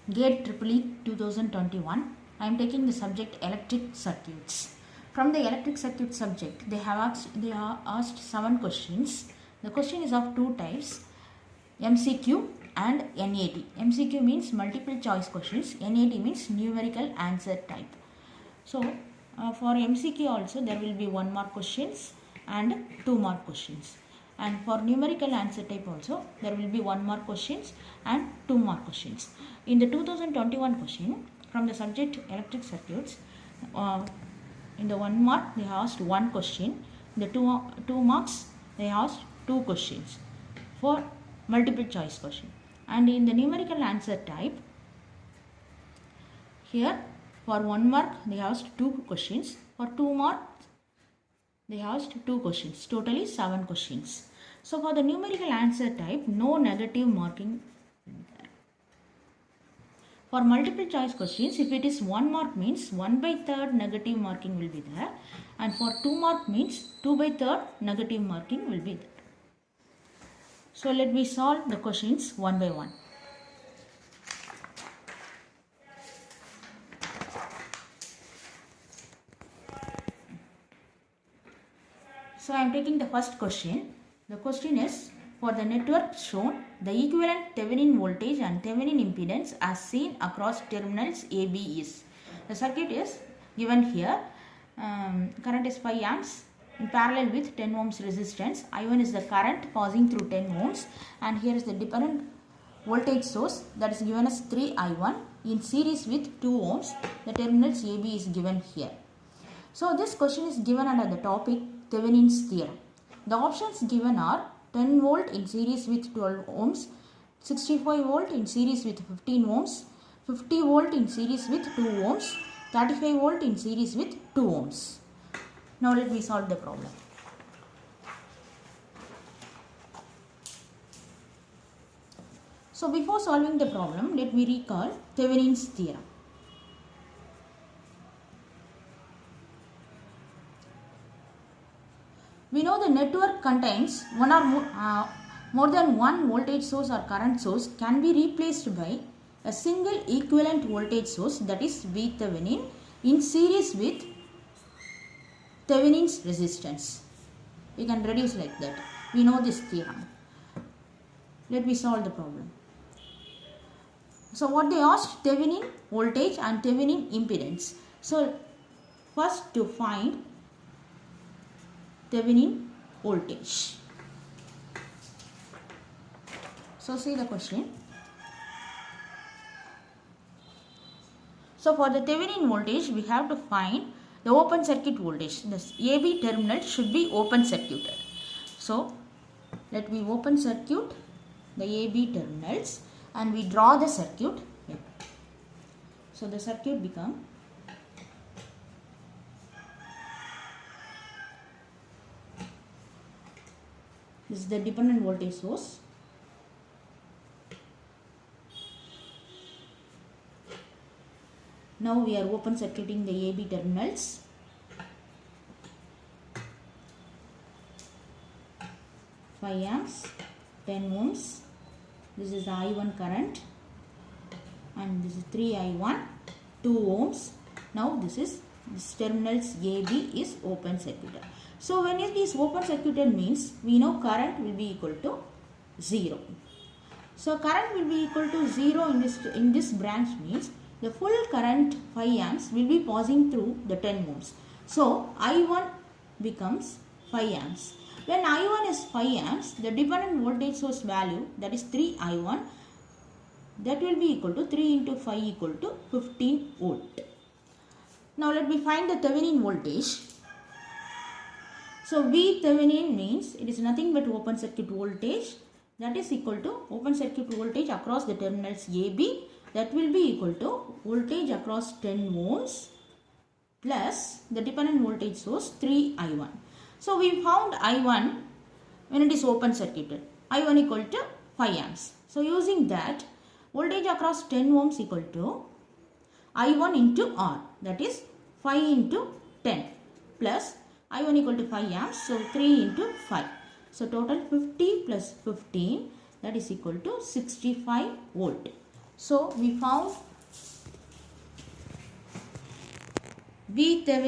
GATE EEE 2021. I am taking the subject electric circuits. From the electric circuit subject, they have asked 7 questions. The question is of two types, MCQ and NAT. MCQ means multiple choice questions. NAT means numerical answer type. So for MCQ also there will be 1 mark questions and 2 mark questions. And for numerical answer type also there will be 1 mark questions and 2 mark questions. In the 2021 question from the subject electric circuits, in the 1 mark they asked 1 question, the 2 marks they asked 2 questions for multiple choice question. And in the numerical answer type, here for 1 mark they asked 2 questions, for 2 marks they asked 2 questions, totally 7 questions. So for the numerical answer type, no negative marking. For multiple choice questions, if it is 1 mark means 1/3 negative marking will be there, and for 2 mark means 2/3 negative marking will be there. So let me solve the questions one by one. So I am taking the first question. The question is, for the network shown, the equivalent Thevenin voltage and Thevenin impedance as seen across terminals AB is. The circuit is given here. Current is 5 amps in parallel with 10 ohms resistance. I1 is the current passing through 10 ohms, and here is the dependent voltage source that is given as 3I1 in series with 2 ohms. The terminals AB is given here. So this question is given under the topic Thevenin's theorem. The options given are 10 volt in series with 12 ohms, 65 volt in series with 15 ohms, 50 volt in series with 2 ohms, 35 volt in series with 2 ohms. Now let me solve the problem. So before solving the problem, let me recall Thevenin's theorem. We know the network contains one or more than one voltage source or current source can be replaced by a single equivalent voltage source, that is V Thevenin, in series with Thevenin's resistance. We can reduce like that. We know this theorem. Let me solve the problem. So what they asked, Thevenin voltage and Thevenin impedance. So first to find Thevenin voltage. So see the question. So for the Thevenin voltage, we have to find the open circuit voltage. This AB terminal should be open circuited. So let me open circuit the AB terminals and we draw the circuit. So the circuit becomes this is the dependent voltage source. Now we are open circuiting the AB terminals. Five amps, 10 ohms. This is the I1 current, and this is 3I1, 2 ohms. Now this terminals AB is open circuited. So when it is open circuited means we know current will be equal to 0. So current will be equal to 0 in this branch means the full current 5 amps will be passing through the 10 ohms. So I1 becomes 5 amps. When I1 is 5 amps, the dependent voltage source value, that is 3I1, that will be equal to 3 into 5 equal to 15 volt. Now let me find the Thevenin voltage. So V Thevenin means it is nothing but open circuit voltage, that is equal to open circuit voltage across the terminals AB, that will be equal to voltage across 10 ohms plus the dependent voltage source 3I1. So we found I1 when it is open circuited, I1 equal to 5 amps. So using that, voltage across 10 ohms equal to I1 into R, that is 5 into 10 plus I1 equal to 5 amps, so 3 into 5. So total 50 plus 15, that is equal to 65 volt. So we found VThevenin